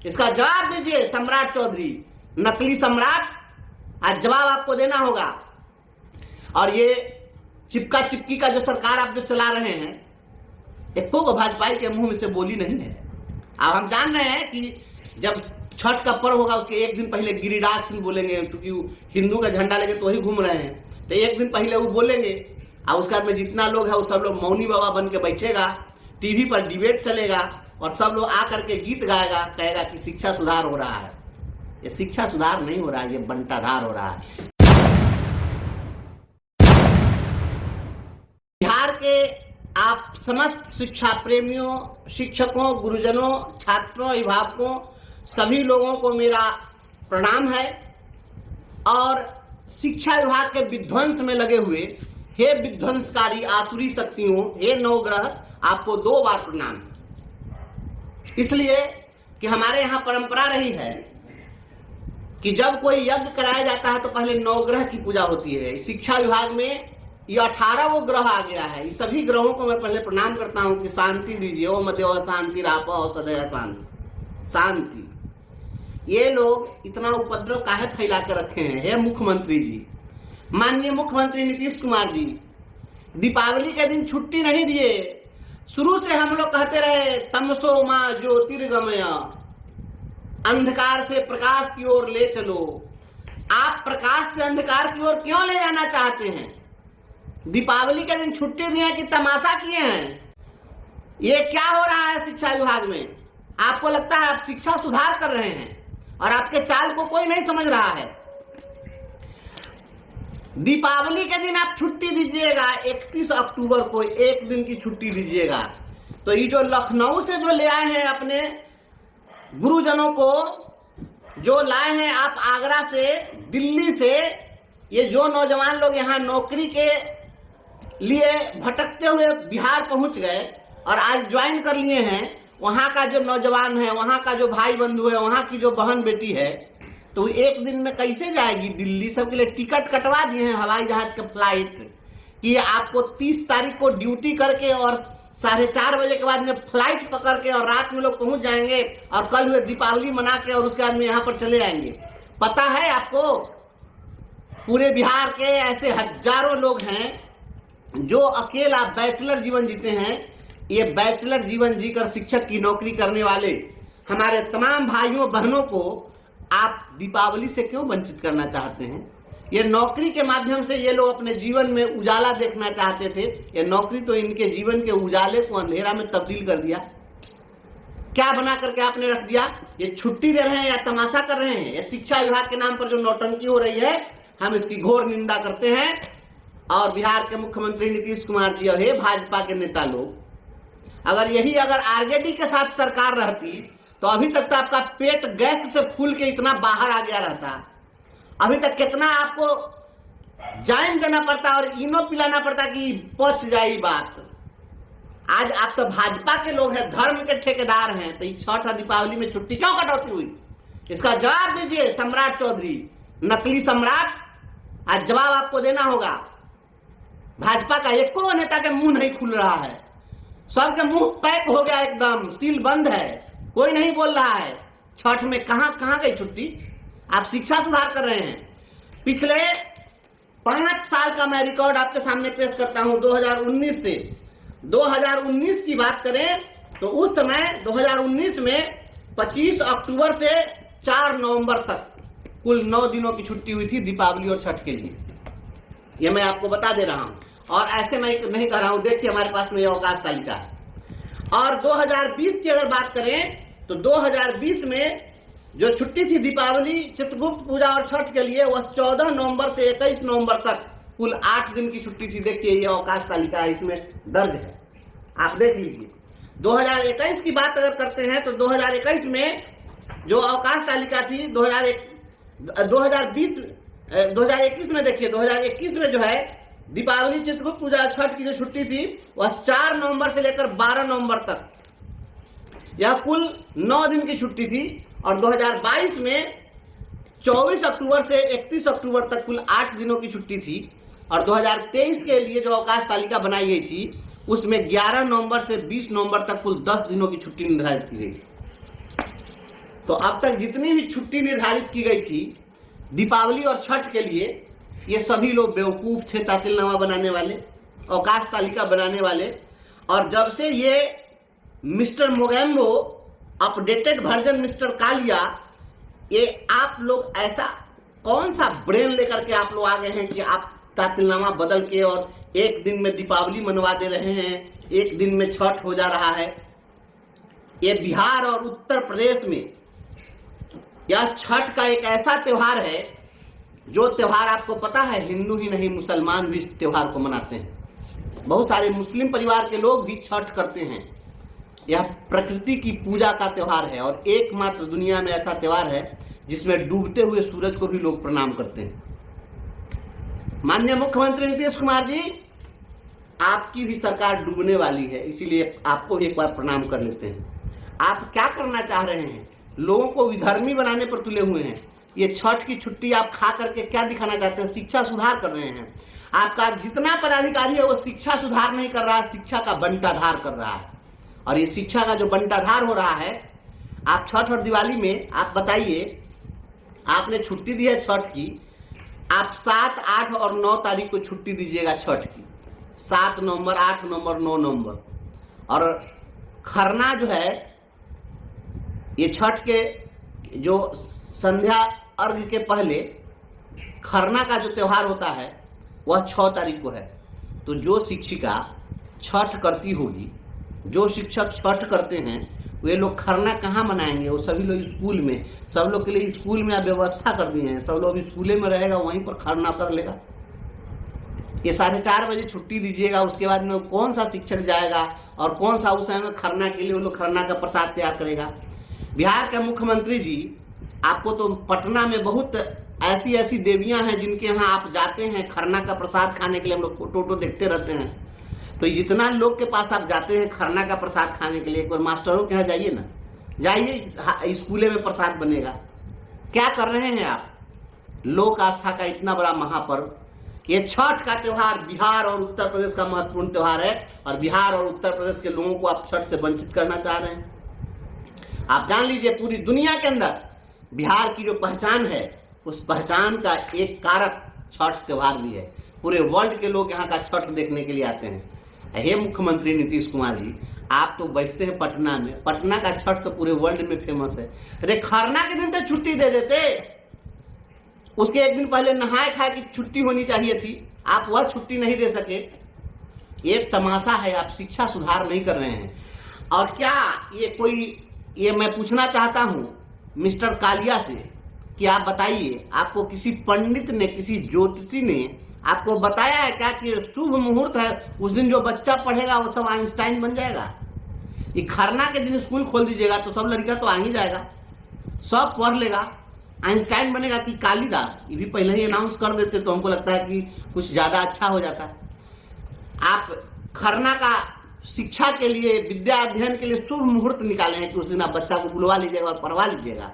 इसका जवाब दीजिए सम्राट चौधरी, नकली सम्राट। आज जवाब आपको देना होगा। और ये चिपका चिपकी का जो सरकार आप जो चला रहे हैं, एको को भाजपा के मुंह में से बोली नहीं है। अब हम जान रहे हैं कि जब छठ का पर्व होगा उसके एक दिन पहले गिरिराज सिंह बोलेंगे, क्योंकि हिंदू का झंडा लेके तो वही घूम रहे हैं, तो एक दिन पहले वो बोलेंगे और उसके बाद में जितना लोग है वो सब लोग मौनी बाबा बन के बैठेगा, टीवी पर डिबेट चलेगा और सब लोग आ करके गीत गाएगा, कहेगा कि शिक्षा सुधार हो रहा है। ये शिक्षा सुधार नहीं हो रहा है, ये बंटाधार हो रहा है। बिहार के आप समस्त शिक्षा प्रेमियों, शिक्षकों, गुरुजनों, छात्रों, अभिभावकों, सभी लोगों को मेरा प्रणाम है। और शिक्षा विभाग के विध्वंस में लगे हुए हे विध्वंसकारी आसुरी शक्तियों, हे नवग्रह, आपको 2 बार प्रणाम। इसलिए कि हमारे यहाँ परंपरा रही है कि जब कोई यज्ञ कराया जाता है तो पहले नवग्रह की पूजा होती है। शिक्षा विभाग में ये 18 वो ग्रह आ गया है। इस सभी ग्रहों को मैं पहले प्रणाम करता हूं कि शांति दीजिए। ओम देव शांति रापो सदैव शांति शांति। ये लोग इतना उपद्रव काहे फैला के रखे हैं? हे मुख्यमंत्री जी, माननीय मुख्यमंत्री नीतीश कुमार जी, दीपावली के दिन छुट्टी नहीं दिए। शुरू से हम लोग कहते रहे तमसो मां ज्योतिर्गमय, अंधकार से प्रकाश की ओर ले चलो। आप प्रकाश से अंधकार की ओर क्यों ले जाना चाहते हैं? दीपावली के दिन छुट्टी दिए कि तमाशा किए हैं? ये क्या हो रहा है शिक्षा विभाग में? आपको लगता है आप शिक्षा सुधार कर रहे हैं और आपके चाल को कोई नहीं समझ रहा है। दीपावली के दिन आप छुट्टी दीजिएगा, 31 अक्टूबर को एक दिन की छुट्टी दीजिएगा। तो ये जो लखनऊ से जो ले आए हैं अपने गुरुजनों को, जो लाए हैं आप आगरा से, दिल्ली से, ये जो नौजवान लोग यहाँ नौकरी के लिए भटकते हुए बिहार पहुंच गए और आज ज्वाइन कर लिए हैं, वहां का जो नौजवान है, वहां का जो भाई बंधु है, वहां की जो बहन बेटी है, तो एक दिन में कैसे जाएगी दिल्ली? सबके लिए टिकट कटवा दिए हैं हवाई जहाज का फ्लाइट कि आपको 30 तारीख को ड्यूटी करके और 4:30 बजे के बाद में फ्लाइट पकड़ के और रात में लोग पहुंच जाएंगे और कल हुए दीपावली मना के और उसके बाद में यहाँ पर चले जाएंगे। पता है आपको? पूरे बिहार के ऐसे हजारों लोग हैं जो अकेला बैचलर जीवन जीते हैं। ये बैचलर जीवन जीकर शिक्षक की नौकरी करने वाले हमारे तमाम भाइयों बहनों को आप दीपावली से क्यों वंचित करना चाहते हैं? ये नौकरी के माध्यम से ये लोग अपने जीवन में उजाला देखना चाहते थे। ये नौकरी तो इनके जीवन के उजाले को अंधेरा में तब्दील कर दिया। क्या बना करके आपने रख दिया? ये छुट्टी दे रहे हैं या तमाशा कर रहे हैं? ये शिक्षा विभाग के नाम पर जो नौटंकी हो रही है, हम इसकी घोर निंदा करते हैं। और बिहार के मुख्यमंत्री नीतीश कुमार जी और हे भाजपा के नेता लोग, अगर आरजेडी के साथ सरकार रहती तो अभी तक तो आपका पेट गैस से फूल के इतना बाहर आ गया रहता। अभी तक कितना आपको जाइन देना पड़ता और इनो पिलाना पड़ता कि पच जाए बात। आज आप तो भाजपा के लोग हैं, धर्म के ठेकेदार हैं, तो छठ और दीपावली में छुट्टी क्यों कटौती हुई? इसका जवाब दीजिए सम्राट चौधरी, नकली सम्राट। आज जवाब आपको देना होगा। भाजपा का एक को नेता के मुंह नहीं खुल रहा है, सबके मुंह पैक हो गया, एकदम सील बंद है, कोई नहीं बोल रहा है। छठ में कहां गई छुट्टी? आप शिक्षा सुधार कर रहे हैं। पिछले 5 साल का मैं रिकॉर्ड आपके सामने पेश करता हूं। 2019 से 2019 की बात करें तो उस समय 2019 में 25 अक्टूबर से 4 नवंबर तक कुल 9 दिनों की छुट्टी हुई थी दीपावली और छठ के लिए। ये मैं आपको बता दे रहा हूं और ऐसे मैं नहीं कह रहा हूं। देखिए हमारे पास में ये अवकाश तालिका है। और 2020 की अगर बात करें तो 2020 में जो छुट्टी थी दीपावली, चित्रगुप्त पूजा और छठ के लिए, वह 14 नवंबर से 21 नवंबर तक कुल 8 दिन की छुट्टी थी। देखिए ये अवकाश तालिका इसमें दर्ज है, आप देख लीजिए। 2021 की बात अगर करते हैं तो 2021 में जो अवकाश तालिका थी 2021 में देखिए, 2021 में जो है दीपावली, चित्रगुप्त पूजा, छठ की जो छुट्टी थी वह 4 नवंबर से लेकर 12 नवंबर तक, यह कुल 9 दिन की छुट्टी थी। और 2022 में 24 अक्टूबर से 31 अक्टूबर तक कुल 8 दिनों की छुट्टी थी। और 2023 के लिए जो अवकाश तालिका बनाई गई थी उसमें 11 नवंबर से 20 नवंबर तक कुल 10 दिनों की छुट्टी निर्धारित की गई थी। तो अब तक जितनी भी छुट्टी निर्धारित की गई थी दीपावली और छठ के लिए, ये सभी लोग बेवकूफ थे, तातिलनामा बनाने वाले, अवकाश तालिका बनाने वाले। और जब से ये mister Mogambo updated version mister Kalia, ये आप लोग ऐसा कौन सा ब्रेन लेकर के आप लोग आ गए हैं कि आप तातिलनामा बदल के और एक दिन में दीपावली मनवा दे रहे हैं, एक दिन में छठ हो जा रहा है। ये बिहार और उत्तर प्रदेश में यह छठ का एक ऐसा त्योहार है जो त्योहार आपको पता है हिंदू ही नहीं मुसलमान भी इस त्योहार को मनाते हैं। बहुत सारे मुस्लिम परिवार के लोग भी छठ करते हैं। यह प्रकृति की पूजा का त्योहार है और एकमात्र दुनिया में ऐसा त्योहार है जिसमें डूबते हुए सूरज को भी लोग प्रणाम करते हैं। माननीय मुख्यमंत्री नीतीश कुमार जी, आपकी भी सरकार डूबने वाली है, इसीलिए आपको एक बार प्रणाम कर लेते हैं। आप क्या करना चाह रहे हैं? लोगों को विधर्मी बनाने पर तुले हुए हैं। ये छठ की छुट्टी आप खा करके क्या दिखाना चाहते हैं? शिक्षा सुधार कर रहे हैं। आपका जितना पदाधिकारी है वो शिक्षा सुधार नहीं कर रहा है, शिक्षा का बंटाधार कर रहा है। और ये शिक्षा का जो बंटाधार हो रहा है, आप छठ और दिवाली में आप बताइए, आपने छुट्टी दी है छठ की, आप 7, 8 और 9 तारीख को छुट्टी दीजिएगा छठ की, 7 नवंबर, 8 नवंबर, 9 नवंबर। और खरना जो है, ये छठ के जो संध्या अर्घ के पहले खरना का जो त्योहार होता है वह 6 तारीख को है। तो जो शिक्षिका छठ करती होगी, जो शिक्षक छठ करते हैं, वे लोग खरना कहाँ मनाएंगे? वो सभी लोग स्कूल में, सब लोग के लिए स्कूल में आप व्यवस्था कर दी है, सब लोग स्कूल में रहेगा, वहीं पर खरना कर लेगा। ये 4:30 बजे छुट्टी दीजिएगा, उसके बाद में कौन सा शिक्षक जाएगा और कौन सा उस समय में खरना के लिए वो लोग खरना का प्रसाद तैयार करेगा? बिहार के मुख्यमंत्री जी, आपको तो पटना में बहुत ऐसी ऐसी देवियां हैं जिनके यहाँ आप जाते हैं खरना का प्रसाद खाने के लिए, हम लोग फोटो देखते रहते हैं। तो जितना लोग के पास आप जाते हैं खरना का प्रसाद खाने के लिए, एक बार मास्टरों के यहाँ जाइए ना, जाइए, स्कूले में प्रसाद बनेगा। क्या कर रहे हैं आप? लोक आस्था का इतना बड़ा महापर्व, ये छठ का त्योहार बिहार और उत्तर प्रदेश का महत्वपूर्ण त्योहार है, और बिहार और उत्तर प्रदेश के लोगों को आप छठ से वंचित करना चाह रहे हैं। आप जान लीजिए, पूरी दुनिया के अंदर बिहार की जो पहचान है, उस पहचान का एक कारक छठ त्योहार भी है। पूरे वर्ल्ड के लोग यहाँ का छठ देखने के लिए आते हैं। हे मुख्यमंत्री नीतीश कुमार जी, आप तो बैठते हैं पटना में, पटना का छठ तो पूरे वर्ल्ड में फेमस है। अरे खरना के दिन तो छुट्टी दे देते, उसके एक दिन पहले नहाए खाए की छुट्टी होनी चाहिए थी, आप वह छुट्टी नहीं दे सके। एक तमाशा है, आप शिक्षा सुधार नहीं कर रहे हैं। और क्या ये मैं पूछना चाहता हूं मिस्टर कालिया से कि आप बताइए, आपको किसी पंडित ने, किसी ज्योतिषी ने आपको बताया है क्या कि शुभ मुहूर्त है, उस दिन जो बच्चा पढ़ेगा वो सब आइंस्टाइन बन जाएगा? ये खरना के दिन स्कूल खोल दीजिएगा तो सब लड़का तो आ ही जाएगा, सब पढ़ लेगा, आइंस्टाइन बनेगा कि कालिदास? ये भी पहले ही अनाउंस कर देते तो हमको लगता है कि कुछ ज्यादा अच्छा हो जाता। आप खरना का शिक्षा के लिए, विद्या अध्ययन के लिए शुभ मुहूर्त निकाले हैं कि उस दिन आप बच्चा को बुलवा लीजिएगा और पढ़वा लीजिएगा।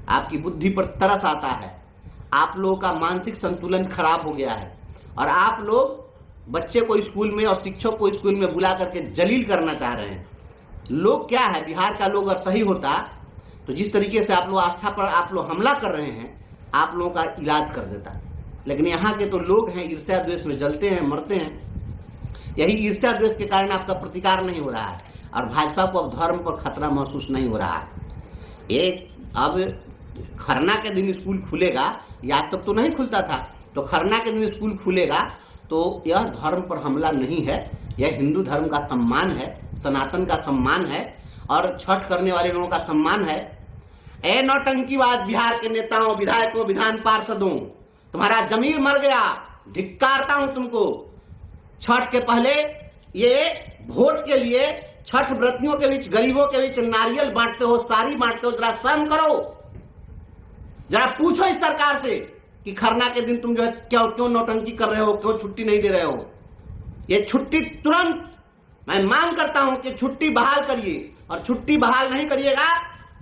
आपकी बुद्धि पर तरस आता है, आप लोगों का मानसिक संतुलन खराब हो गया है, और आप लोग बच्चे को स्कूल में और शिक्षक को स्कूल में बुला करके जलील करना चाह रहे हैं। लोग क्या है, बिहार का लोग अगर सही होता तो जिस तरीके से आप लोग आस्था पर आप लोग हमला कर रहे हैं, आप लोगों का इलाज कर देता। लेकिन यहाँ के तो लोग हैं ईर्ष्या द्वेष में जलते हैं, मरते हैं। यही ईर्ष्या द्वेष के कारण आपका प्रतिकार नहीं हो रहा है, और भाजपा को अब धर्म पर खतरा महसूस नहीं हो रहा है। एक अब खरना के दिन स्कूल खुलेगा, आज तक तो नहीं खुलता था, तो खरना के दिन स्कूल खुलेगा तो यह धर्म पर हमला नहीं है, यह हिंदू धर्म का सम्मान है, सनातन का सम्मान है, और छठ करने वाले लोगों का सम्मान है। ए नौटंकीबाज बिहार के नेताओं, विधायकों, विधान पार्षदों, तुम्हारा जमीर मर गया, धिक्कारता हूं तुमको। छठ के पहले ये वोट के लिए छठ व्रतियों के बीच, गरीबों के बीच नारियल बांटते हो, साड़ी बांटते हो, जरा शर्म करो। जरा पूछो इस सरकार से कि खरना के दिन तुम जो है क्यों नौटंकी कर रहे हो, क्यों छुट्टी नहीं दे रहे हो? ये छुट्टी तुरंत, मैं मांग करता हूं कि छुट्टी बहाल करिए, और छुट्टी बहाल नहीं करिएगा,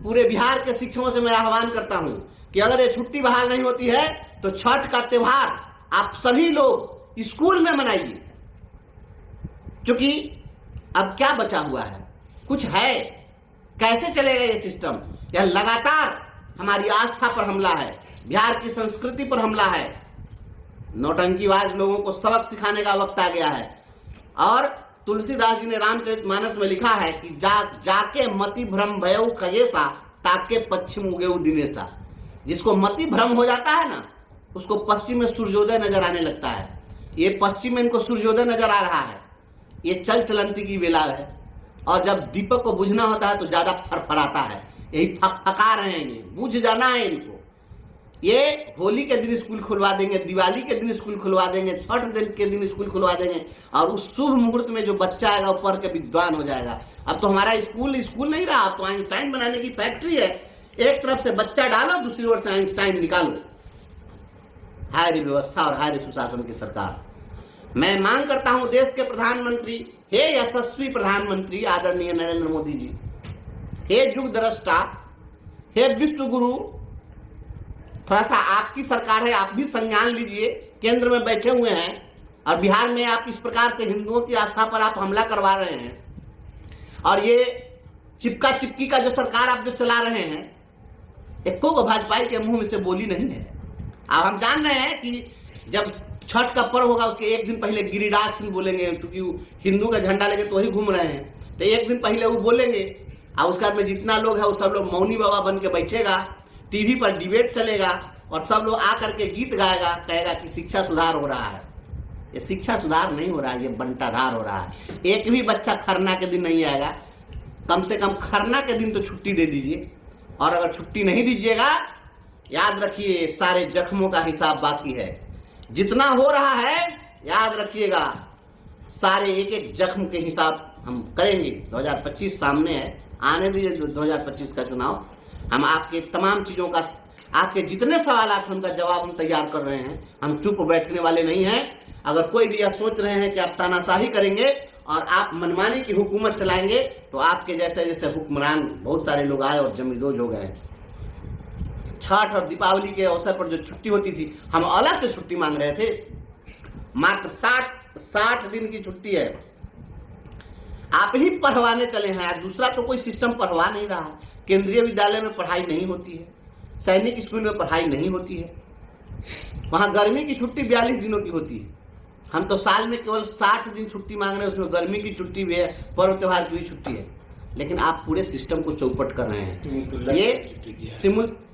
पूरे बिहार के शिक्षकों से मैं आह्वान करता हूं कि अगर ये छुट्टी बहाल नहीं होती है तो छठ का त्योहार आप सभी लोग स्कूल में मनाइए। क्योंकि अब क्या बचा हुआ है? कुछ है? कैसे चलेगा ये सिस्टम? यह लगातार हमारी आस्था पर हमला है, बिहार की संस्कृति पर हमला है। नौटंकीबाज लोगों को सबक सिखाने का वक्त आ गया है। और तुलसीदास जी ने रामचरितमानस में लिखा है कि जाके मति भ्रम भयउ खगेसा ताके पश्चिम उगेउ दिनेसा। जिसको मति भ्रम हो जाता है ना, उसको पश्चिम में सूर्योदय नजर आने लगता है। ये पश्चिम में इनको सूर्योदय नजर आ रहा है। ये चल चलंती की बेला है, और जब दीपक को बुझना होता है तो ज्यादा फरफराता है। यही फका रहे हैं, ये बुझ जाना है इनको। ये होली के दिन स्कूल खुलवा देंगे, दिवाली के दिन स्कूल खुलवा देंगे, छठ दिन के दिन स्कूल खुलवा देंगे, और उस शुभ मुहूर्त में जो बच्चा आएगा वो पढ़ के विद्वान हो जाएगा। अब तो हमारा स्कूल नहीं रहा, अब तो आइंस्टाइन बनाने की फैक्ट्री है। एक तरफ से बच्चा डालो, दूसरी ओर से आइंस्टाइन निकालो। हाय व्यवस्था और हाय सुशासन की सरकार। मैं मांग करता हूं देश के प्रधानमंत्री, हे यशस्वी प्रधानमंत्री आदरणीय नरेंद्र मोदी जी, हे युग दृष्टा, हे विश्व गुरु, थोड़ा सा आपकी सरकार है, आप भी संज्ञान लीजिए। केंद्र में बैठे हुए हैं और बिहार में आप इस प्रकार से हिंदुओं की आस्था पर आप हमला करवा रहे हैं, और ये चिपका चिपकी का जो सरकार आप जो चला रहे हैं, एको को भाजपा के मुंह में से बोली नहीं है। अब हम जान रहे हैं कि जब छठ का पर्व होगा उसके एक दिन पहले गिरिराज सिंह बोलेंगे, क्योंकि हिंदू का झंडा लेके तो वही घूम रहे हैं, तो एक दिन पहले वो बोलेंगे, और उसके बाद में जितना लोग है वो सब लोग मौनी बाबा बन के बैठेगा, टीवी पर डिबेट चलेगा, और सब लोग आकर के गीत गाएगा, कहेगा कि शिक्षा सुधार हो रहा है। ये शिक्षा सुधार नहीं हो रहा है, ये बंटाधार हो रहा है। एक भी बच्चा खरना के दिन नहीं आएगा। कम से कम खरना के दिन तो छुट्टी दे दीजिए, और अगर छुट्टी नहीं दीजिएगा, याद रखिए सारे जख्मों का हिसाब बाकी है। जितना हो रहा है याद रखिएगा, सारे एक एक जख्म के हिसाब हम करेंगे। 2025 सामने है, आने दीजिए 2025 का चुनाव। हम आपके तमाम चीजों का, आपके जितने सवाल आप उनका जवाब हम तैयार कर रहे हैं। हम चुप बैठने वाले नहीं हैं। अगर कोई भी यह सोच रहे हैं कि आप तानाशाही करेंगे और आप मनमानी की हुकूमत चलाएंगे, तो आपके जैसे जैसे हुक्मरान बहुत सारे लोग आए और जमींदोज हो गए। छठ और दीपावली के अवसर पर जो छुट्टी होती थी, हम अलग से छुट्टी मांग रहे थे। मात्र 60 दिन की छुट्टी है। आप ही पढ़वाने चले हैं, दूसरा तो कोई सिस्टम पढ़वा नहीं रहा। केंद्रीय विद्यालय में पढ़ाई नहीं होती है, सैनिक स्कूल में पढ़ाई नहीं होती है। वहां गर्मी की छुट्टी 42 दिनों की होती है। हम तो साल में केवल 60 दिन छुट्टी मांग रहे हैं, उसमें गर्मी की छुट्टी भी है, पर्व त्योहार की भी छुट्टी है। लेकिन आप पूरे सिस्टम को चौपट कर रहे हैं। ये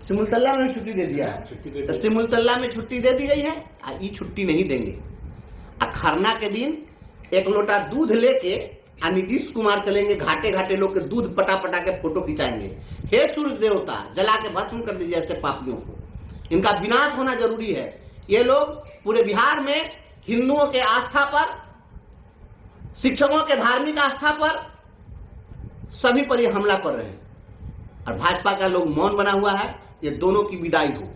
सिमुलतल्ला में छुट्टी दे दिया है, तो सिमुलतल्ला में छुट्टी दे दी गई है, ये छुट्टी नहीं देंगे। खरना के दिन एक लोटा दूध लेके नीतीश कुमार चलेंगे, घाटे घाटे लोग के दूध पटा पटा के फोटो खिंचाएंगे। हे सूर्य देवता, जला के भस्म कर दीजिए ऐसे पापियों को। इनका विनाश होना जरूरी है। ये लोग पूरे बिहार में हिंदुओं के आस्था पर, शिक्षकों के धार्मिक आस्था पर, सभी पर ये हमला कर रहे हैं, और भाजपा का लोग मौन बना हुआ है। ये दोनों की विदाई हो।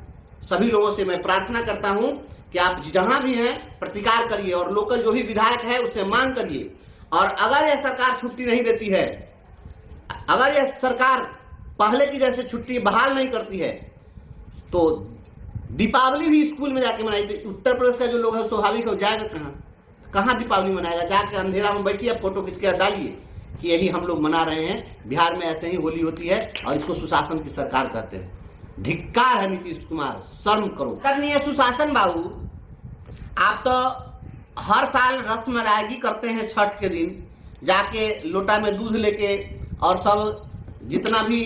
सभी लोगों से मैं प्रार्थना करता हूं कि आप जहां भी हैं प्रतिकार करिए, और लोकल जो भी विधायक है उससे मांग करिए। और अगर यह सरकार छुट्टी नहीं देती है, अगर यह सरकार पहले की जैसे छुट्टी बहाल नहीं करती है, तो दीपावली भी स्कूल में जाके मनाई। उत्तर प्रदेश का जो लोग है स्वाभाविक हो जाएगा, कहां दीपावली मनाएगा? जाके अंधेरा में बैठिए, फोटो खींच के डालिए कि यही हम लोग मना रहे हैं। बिहार में ऐसे ही होली होती है, और इसको सुशासन की सरकार कहते हैं। धिक्कार है नीतीश कुमार, शर्म करो। करनी सुशासन बाबू, आप तो हर साल रस्म अदायगी करते हैं छठ के दिन, जाके लोटा में दूध लेके, और सब जितना भी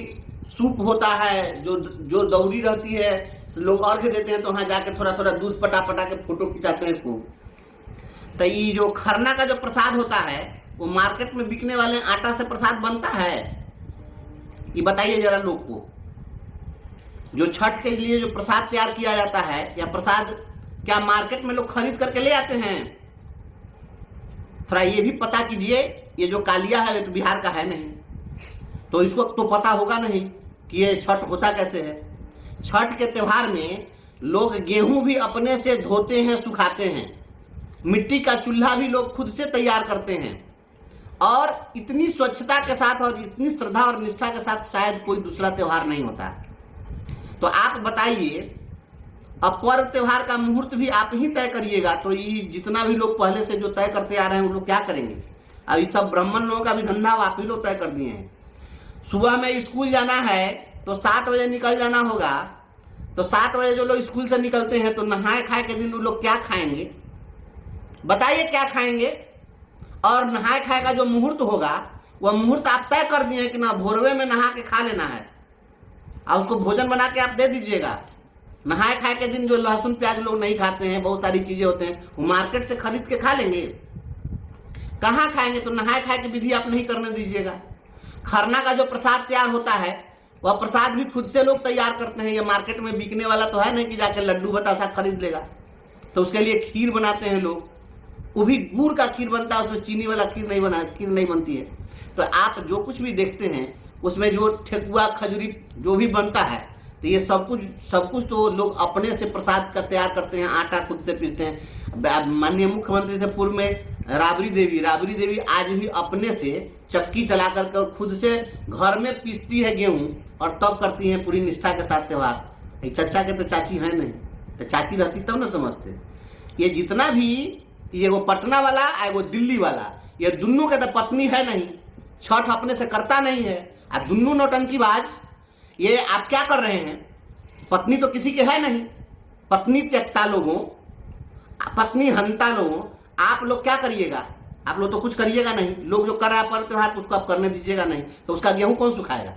सूप होता है, जो दौरी रहती है, लोग अर्घ्य देते हैं, तो वहां जाके थोड़ा थोड़ा दूध पटा पटा के फोटो खिंचाते हैं खूब। तो ये जो खरना का जो प्रसाद होता है, वो मार्केट में बिकने वाले आटा से प्रसाद बनता है? ये बताइए जरा लोग को। जो छठ के लिए जो प्रसाद तैयार किया जाता है, या प्रसाद क्या मार्केट में लोग खरीद करके ले आते हैं? थोड़ा ये भी पता कीजिए। ये जो कालिया है, तो बिहार का है नहीं, तो इसको तो पता होगा नहीं कि ये छठ होता कैसे है। छठ के त्योहार में लोग गेहूं भी अपने से धोते हैं, सुखाते हैं। मिट्टी का चूल्हा भी लोग खुद से तैयार करते हैं, और इतनी स्वच्छता के साथ और इतनी श्रद्धा और निष्ठा के साथ शायद कोई दूसरा त्योहार नहीं होता। तो आप बताइए, अब पर्व त्योहार का मुहूर्त भी आप ही तय करिएगा, तो ये जितना भी लोग पहले से जो तय करते आ रहे हैं, वो लोग क्या करेंगे? अब ये सब ब्राह्मण लोगों का भी धंधा आप ही लोग तय कर दिए हैं। सुबह में स्कूल जाना है, तो 7 बजे निकल जाना होगा। तो 7 बजे जो लोग स्कूल से निकलते हैं तो नहाए खाए के दिन वो लोग क्या खाएंगे, बताइए क्या खाएंगे। और नहाए खाए का जो मुहूर्त होगा वह मुहूर्त आप तय कर दिए कि ना भोरवे में नहा के खा लेना है, और उसको भोजन बना के आप दे दीजिएगा। नहाए खाए के दिन जो लहसुन प्याज लोग नहीं खाते हैं, बहुत सारी चीजें होते हैं, वो मार्केट से खरीद के खा लेंगे। कहाँ खाएंगे? तो नहाए खाए की विधि आप नहीं करने दीजिएगा। खरना का जो प्रसाद तैयार होता है वह प्रसाद भी खुद से लोग तैयार करते हैं। ये मार्केट में बिकने वाला तो है नहीं कि जाके लड्डू बतासा खरीद लेगा। तो उसके लिए खीर बनाते हैं लोग, वो भी गुड़ का खीर बनता है, उसमें चीनी वाला खीर नहीं बनती है। तो आप जो कुछ भी देखते हैं उसमें जो ठेकुआ खजूरी जो भी बनता है, तो ये सब कुछ तो लोग अपने से प्रसाद का तैयार करते हैं, आटा खुद से पीसते हैं। माननीय मुख्यमंत्री से पूर्व में राबड़ी देवी आज भी अपने से चक्की चला कर खुद से घर में पीसती है गेहूं, और तब करती है पूरी निष्ठा के साथ त्योहार। चचा के तो चाची है नहीं, तो चाची रहती तब ना समझते। ये जितना भी, ये वो पटना वाला है वो दिल्ली वाला, ये दोनों के तो पत्नी है नहीं, छठ अपने से करता नहीं है, और दोनों नौटंकीबाज। ये आप क्या कर रहे हैं? पत्नी तो किसी के है नहीं, पत्नी त्यक्ता लोगों, पत्नी हंता लोगों, आप लोग क्या करिएगा? आप लोग तो कुछ करिएगा नहीं। लोग जो कर रहा है पर्व त्योहार उसको आप करने दीजिएगा नहीं, तो उसका गेहूं कौन सुखाएगा?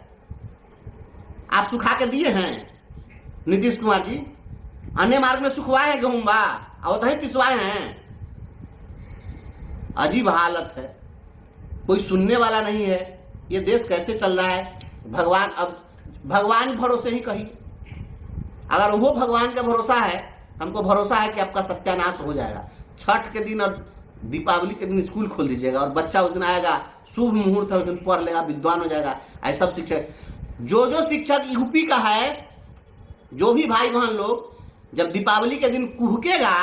आप सुखा के दिए हैं नीतीश कुमार जी, अन्य मार्ग में सुखवाए हैं गेहूं बा, और तो ही पिसवाए हैं। अजीब हालत है, कोई सुनने वाला नहीं है। ये देश कैसे चल रहा है? भगवान, अब भगवान भरोसे ही कही। अगर वो भगवान का भरोसा है, हमको भरोसा है कि आपका सत्यानाश हो जाएगा। छठ के दिन और दीपावली के दिन स्कूल खोल दीजिएगा, और बच्चा उस दिन आएगा, शुभ मुहूर्त है, उस दिन पढ़ लेगा, विद्वान हो जाएगा। ऐसा सब शिक्षक, जो शिक्षक यूपी का है, जो भी भाई बहन लोग जब दीपावली के दिन कुहकेगा,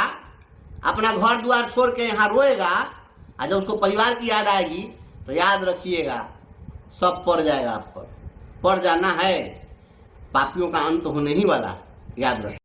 अपना घर द्वार छोड़ के यहाँ रोएगा, और जब उसको परिवार की याद आएगी, तो याद रखिएगा सब पड़ जाएगा। आप पर पड़ जाना है, पापियों का अंत होने ही वाला, याद रखिए।